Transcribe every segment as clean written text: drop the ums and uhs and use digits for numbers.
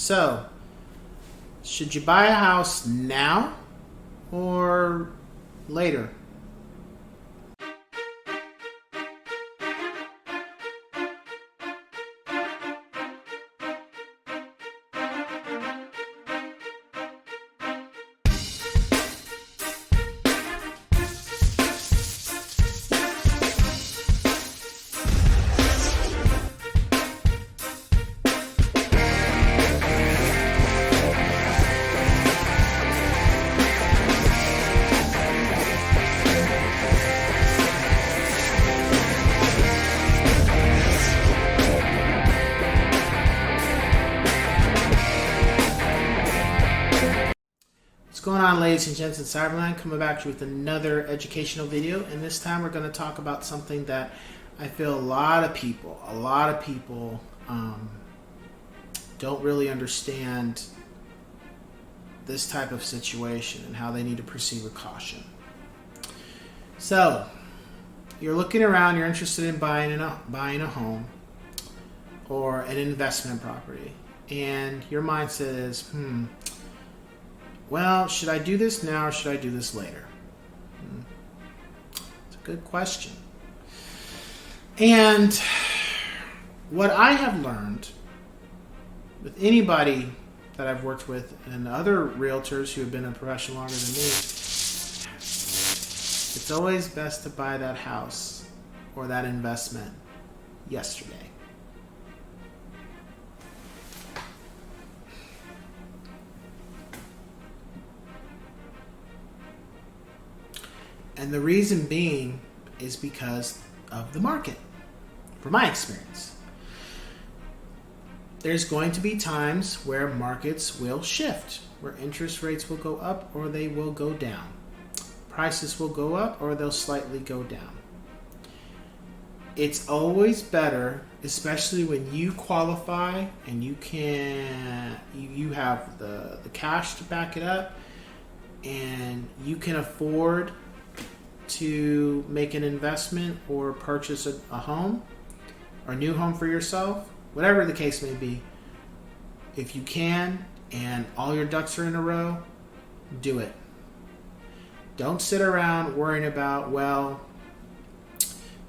So, should you buy a house now or later? What's going on, ladies and gents in Cyberland? Coming back to you with another educational video, and this time we're going to talk about something that I feel a lot of people don't really understand this type of situation and how they need to proceed with caution. So, you're looking around, you're interested in buying a home or an investment property, and your mindset is, well, should I do this now or should I do this later? It's a good question. And what I have learned with anybody that I've worked with and other realtors who have been in the profession longer than me, it's always best to buy that house or that investment yesterday. And the reason being is because of the market, from my experience. There's going to be times where markets will shift, where interest rates will go up or they will go down. Prices will go up or they'll slightly go down. It's always better, especially when you qualify and you have the cash to back it up and you can afford to make an investment or purchase a home or a new home for yourself, whatever the case may be. If you can and all your ducks are in a row, do it. Don't sit around worrying about, well,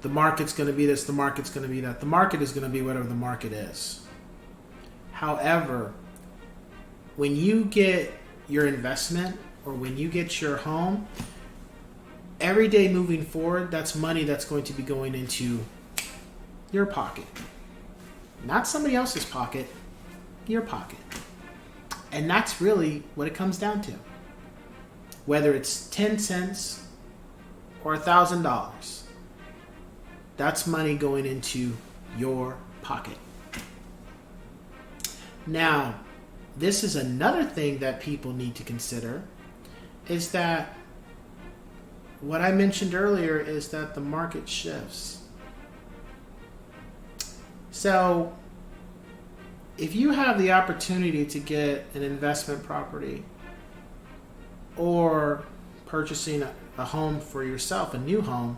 the market's going to be this, the market's going to be that. The market is going to be whatever the market is. However, when you get your investment or when you get your home, every day moving forward, that's money that's going to be going into your pocket. Not somebody else's pocket, your pocket. And that's really what it comes down to. Whether it's 10 cents or $1,000, that's money going into your pocket. Now, this is another thing that people need to consider, is that what I mentioned earlier is that the market shifts. So, if you have the opportunity to get an investment property or purchasing a home for yourself, a new home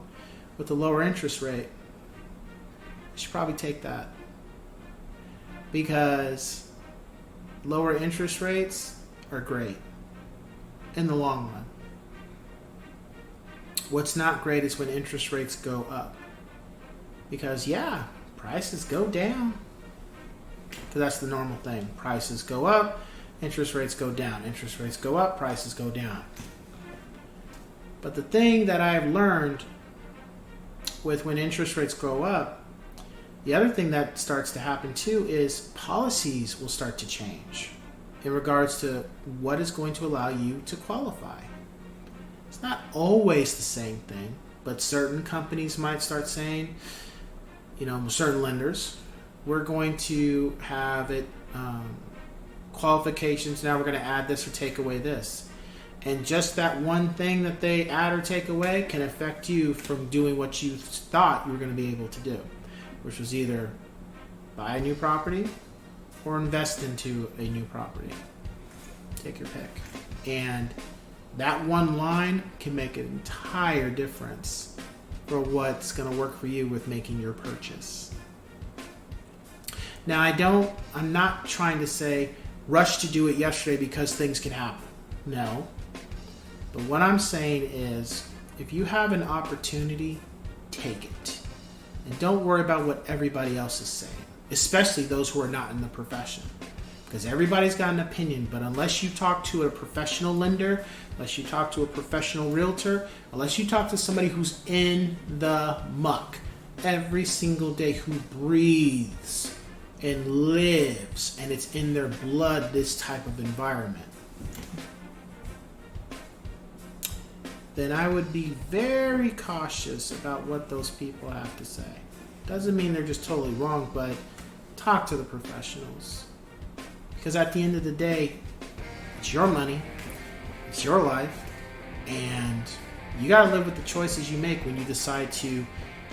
with a lower interest rate, you should probably take that. Because lower interest rates are great in the long run. What's not great is when interest rates go up. Because, prices go down. Because that's the normal thing. Prices go up, interest rates go down. Interest rates go up, prices go down. But the thing that I've learned with when interest rates go up, the other thing that starts to happen too is policies will start to change in regards to what is going to allow you to qualify. It's not always the same thing, but certain companies might start saying, certain lenders, we're going to have it qualifications. Now we're going to add this or take away this. And just that one thing that they add or take away can affect you from doing what you thought you were going to be able to do, which was either buy a new property or invest into a new property. Take your pick. And that one line can make an entire difference for what's going to work for you with making your purchase. Now, I'm not trying to say rush to do it yesterday because things can happen. No. But what I'm saying is, if you have an opportunity, take it. And don't worry about what everybody else is saying, especially those who are not in the profession. Because everybody's got an opinion, but unless you talk to a professional lender, unless you talk to a professional realtor, unless you talk to somebody who's in the muck every single day, who breathes and lives, and it's in their blood, this type of environment, then I would be very cautious about what those people have to say. Doesn't mean they're just totally wrong, but talk to the professionals. Because at the end of the day, it's your money, it's your life, and you gotta live with the choices you make when you decide to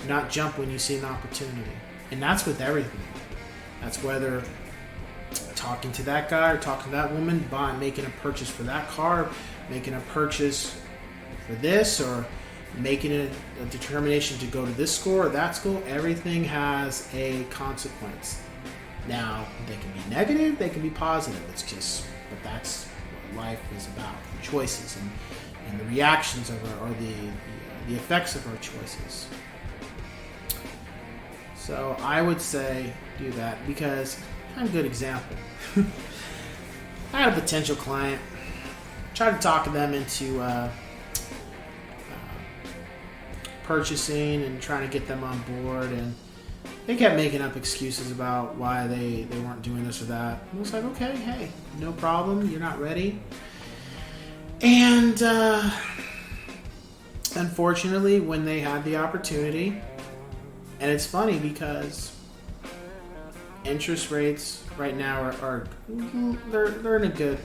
not jump when you see an opportunity. And that's with everything. That's whether talking to that guy or talking to that woman, making a purchase for that car, making a purchase for this, or making a determination to go to this school or that school. Everything has a consequence. Now, they can be negative, they can be positive. It's just, but that's what life is about. The choices and the reactions of our, or the effects of our choices. So I would say do that, because I'm a good example. I had a potential client. Tried to talk them into purchasing and trying to get them on board, and they kept making up excuses about why they weren't doing this or that. And I was like, okay, hey, no problem. You're not ready. And unfortunately, when they had the opportunity, and it's funny because interest rates right now are they're in a good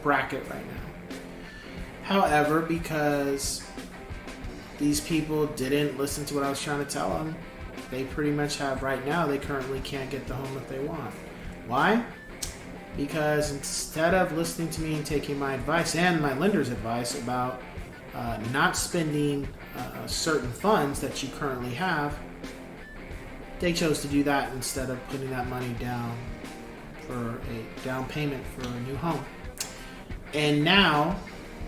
bracket right now. However, because these people didn't listen to what I was trying to tell them, they pretty much have, right now, they currently can't get the home that they want. Why? Because instead of listening to me and taking my advice and my lender's advice about not spending certain funds that you currently have, they chose to do that instead of putting that money down for a down payment for a new home. And now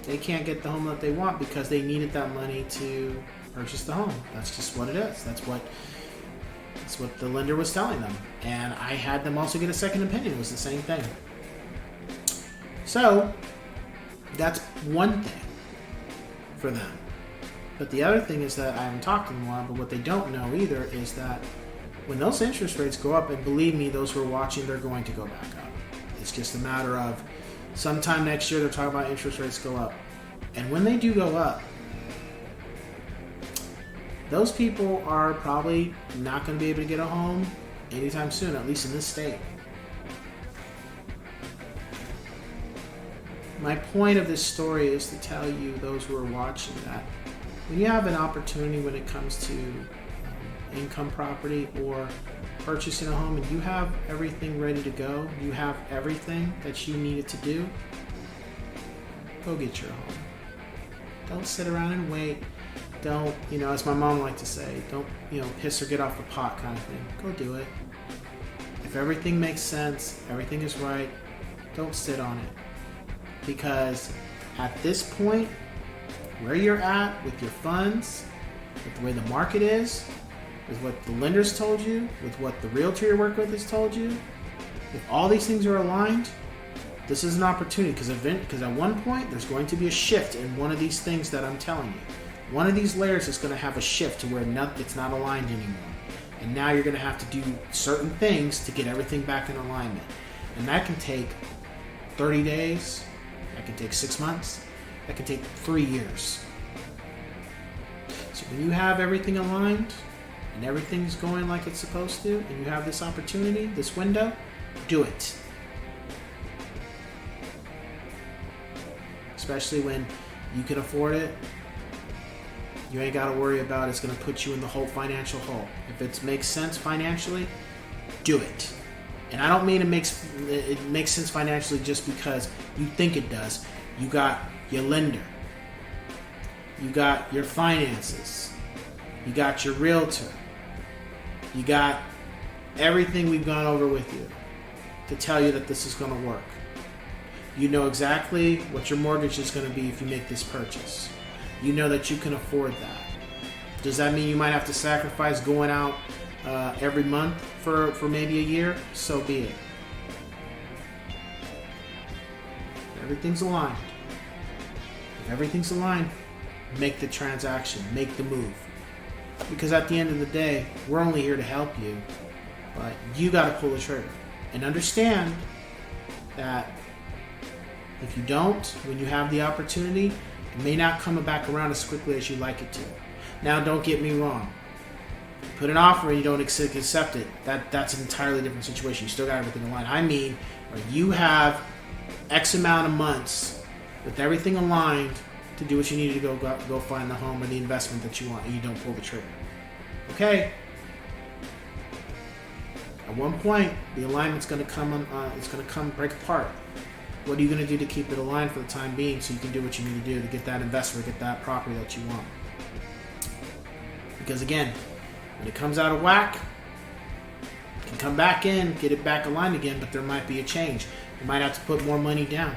they can't get the home that they want because they needed that money to purchase the home. That's just what it is. That's what the lender was telling them. And I had them also get a second opinion. It was the same thing. So that's one thing for them. But the other thing is that I haven't talked to them a lot, but what they don't know either is that when those interest rates go up, and believe me, those who are watching, they're going to go back up. It's just a matter of sometime next year they're talking about interest rates go up. And when they do go up, those people are probably not going to be able to get a home anytime soon, at least in this state. My point of this story is to tell you, those who are watching, that when you have an opportunity when it comes to income property or purchasing a home, and you have everything ready to go, you have everything that you needed to do, go get your home. Don't sit around and wait. Don't, as my mom liked to say, don't, piss or get off the pot kind of thing. Go do it. If everything makes sense, everything is right, don't sit on it. Because at this point, where you're at with your funds, with the way the market is, with what the lenders told you, with what the realtor you work with has told you, if all these things are aligned, this is an opportunity, because at one point there's going to be a shift in one of these things that I'm telling you. One of these layers is going to have a shift to where it's not aligned anymore. And now you're going to have to do certain things to get everything back in alignment. And that can take 30 days, that can take 6 months, that can take 3 years. So when you have everything aligned and everything's going like it's supposed to, and you have this opportunity, this window, do it. Especially when you can afford it. You ain't got to worry about it's going to put you in the whole financial hole. If it makes sense financially, do it. And I don't mean it makes sense financially just because you think it does. You got your lender. You got your finances. You got your realtor. You got everything we've gone over with you to tell you that this is going to work. You know exactly what your mortgage is going to be if you make this purchase. You know that you can afford that. Does that mean you might have to sacrifice going out every month for maybe a year? So be it. Everything's aligned. If everything's aligned, make the transaction, make the move. Because at the end of the day, we're only here to help you, but you got to pull the trigger. And understand that if you don't, when you have the opportunity, it may not come back around as quickly as you like it to. Now, don't get me wrong. Put an offer and you don't accept it. That's an entirely different situation. You still got everything aligned. I mean, you have X amount of months with everything aligned to do what you need to go find the home or the investment that you want, and you don't pull the trigger. Okay? At one point, the alignment's going to come break apart. What are you going to do to keep it aligned for the time being so you can do what you need to do to get that investment, get that property that you want? Because again, when it comes out of whack, you can come back in, get it back aligned again, but there might be a change. You might have to put more money down.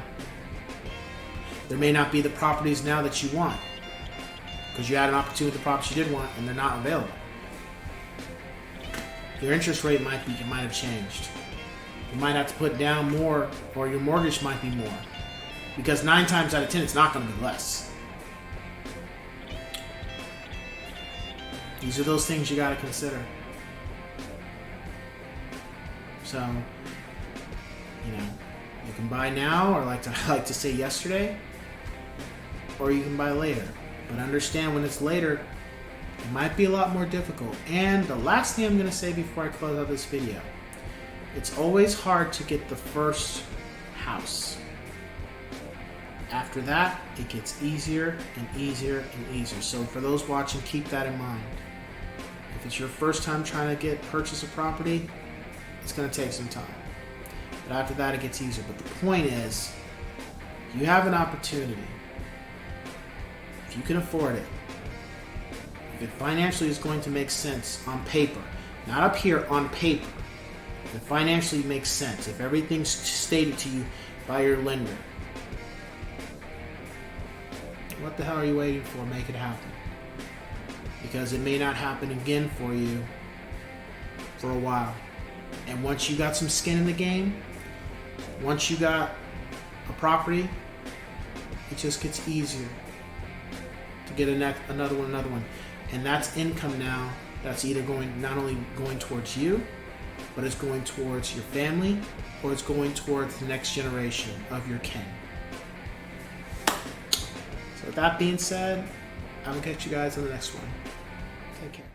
There may not be the properties now that you want because you had an opportunity with the properties you did want and they're not available. Your interest rate might have changed. You might have to put down more, or your mortgage might be more, because 9 times out of 10 it's not going to be less. These are those things you got to consider. So, you can buy now, or I like to say yesterday, or you can buy later. But understand, when it's later, it might be a lot more difficult. And the last thing I'm going to say before I close out this video, it's always hard to get the first house. After that, it gets easier and easier and easier. So for those watching, keep that in mind. If it's your first time trying to purchase a property, it's going to take some time. But after that, it gets easier. But the point is, you have an opportunity. If you can afford it, if it financially is going to make sense on paper, not up here, on paper, if it financially makes sense, if everything's stated to you by your lender, what the hell are you waiting for? Make it happen. Because it may not happen again for you for a while. And once you got some skin in the game, once you got a property, it just gets easier to get another one. And that's income now that's either not only going towards you, but it's going towards your family, or it's going towards the next generation of your kin. So with that being said, I'm going to catch you guys on the next one. Take care.